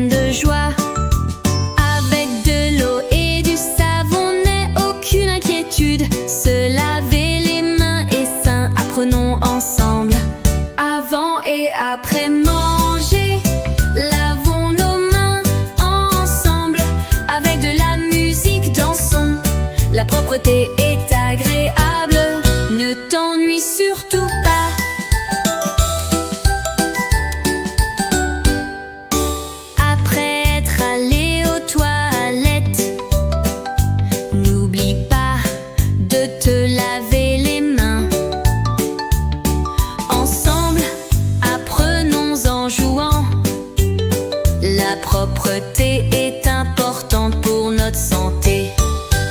pleine de joie. Avec de l'eau et du savon n'est aucune inquiétude. Se laver les mains est sain, apprenons ensemble. Avant et après manger, lavons nos mains ensemble. Avec de la musique, dansons. La propreté est agréable, ne t'ennuie surtout pas. Après être allé aux toilettes, n'oublie pas de te laver les mains. Ensemble, apprenons en jouant. La propreté est importante pour notre santé.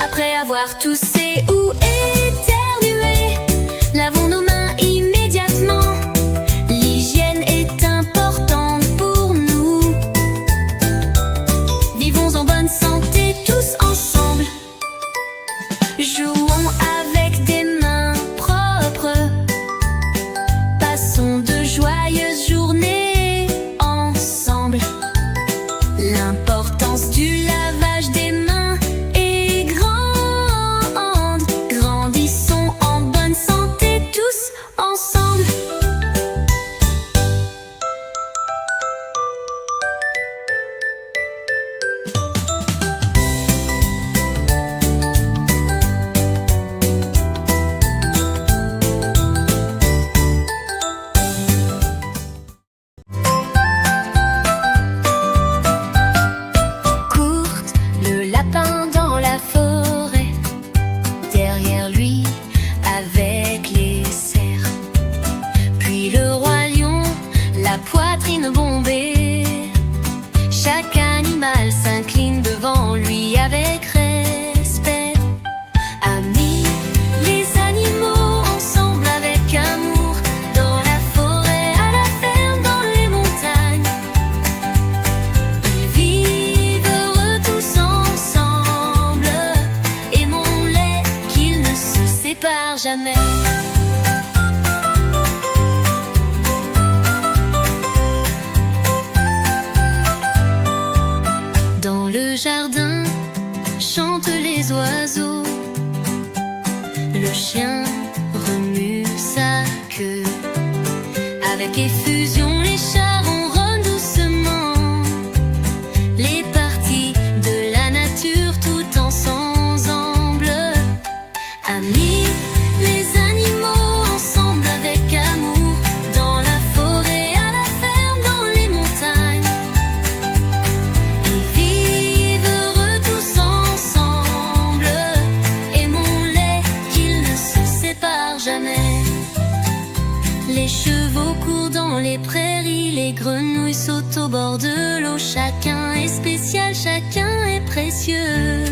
Après avoir toussé ou éternué, lavons nos mains immédiatement. L'hygiène est importante pour nous. Vivons en bonne santé tous ensemble. Jouons avec des mains propres. Passons de joyeuses journées ensemble. L'importance du lavage des mains est grande. Grandissons en bonne santé tous ensemble. Courte, le lapin dans la forêt, derrière lui avec les cerfs. Puis le roi lion, la poitrine bombée. Chaque animal s'incline devant lui avec respect. Amis, les animaux ensemble avec amour. Dans la forêt, à la ferme, dans les montagnes. Ils vivent heureux tous ensemble. Aimons-les, qu'ils ne se séparent jamais. Dans le jardin, chantent les oiseaux. Le chien remue sa queue. Avec effusion, les chats ronronnent doucement. Les parties de la nature tout ensemble. Amis, les animaux ensemble avec amour. Dans la forêt, à la ferme, dans les montagnes. Ils vivent heureux tous ensemble. Aimons-les, qu'ils ne se séparent jamais. Les chevaux courent dans les prairies, les grenouilles sautent au bord de l'eau. Chacun est spécial, chacun est précieux.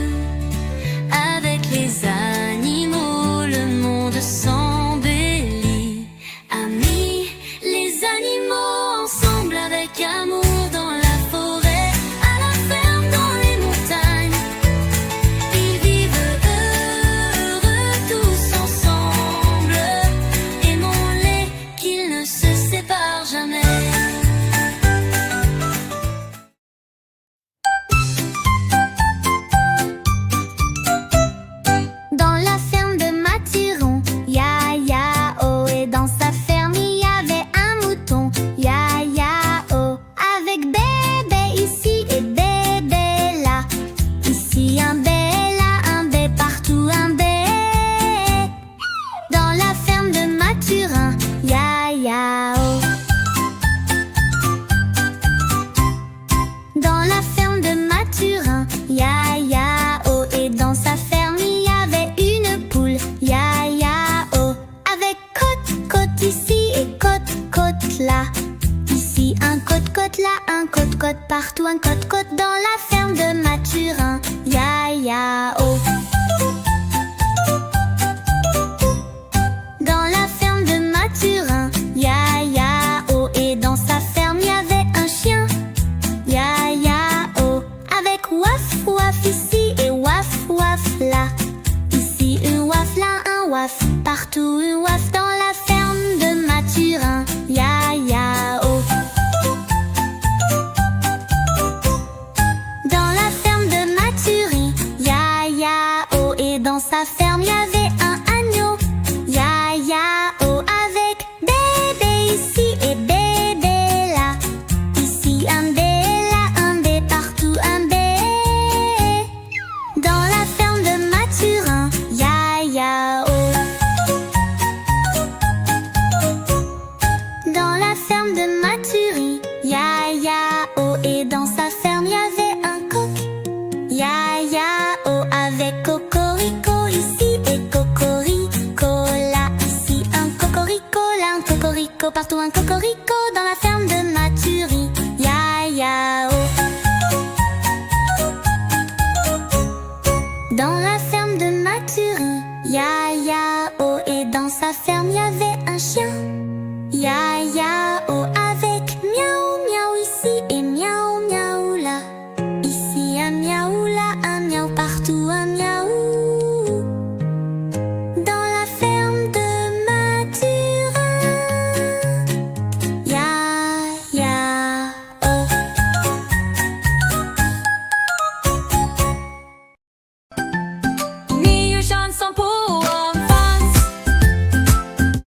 Avec les animaux, le monde s'embellit. Amis, les animaux ensemble avec amour. Dans la forêt, à la ferme, dans les montagnes. Ils vivent heureux tous ensemble. Aimons-les, qu'ils ne se séparent jamais. Dans la ferme de Mathurin, ya-ya-oh. Et dans sa ferme, il y avait un mouton, ya-ya-oh. Avec bébé ici et bébé là. Ici un bé, là un bé, partout un bé. Dans la ferme de Mathurin, ya-ya-oh. Dans la ferme de Mathurin, ya-ya-oh. Et dans sa ferme, il y avait une poule, ya-ya-oh. Avec côte-côte ici et côte-côte là. Ici un côte-côte, là un côte-côte, partout un côte-côte. Dans la ferme de Mathurin, ya-ya-oh. Dans la ferme de Mathurin, ya-ya-oh. Et dans sa ferme, il y avait un chien, ya-ya-oh. Avec waf waf ici et waf waf là. Ici une waf, là un waf, partout une waf. Dans la ferme de Mathurin, ya-ya-oh. partout un cocorico dans la ferme de Mathurie. Ya-ya-oh. Dans la ferme de Mathurie, ya-ya-oh. Et dans sa ferme, y avait un chien. Ya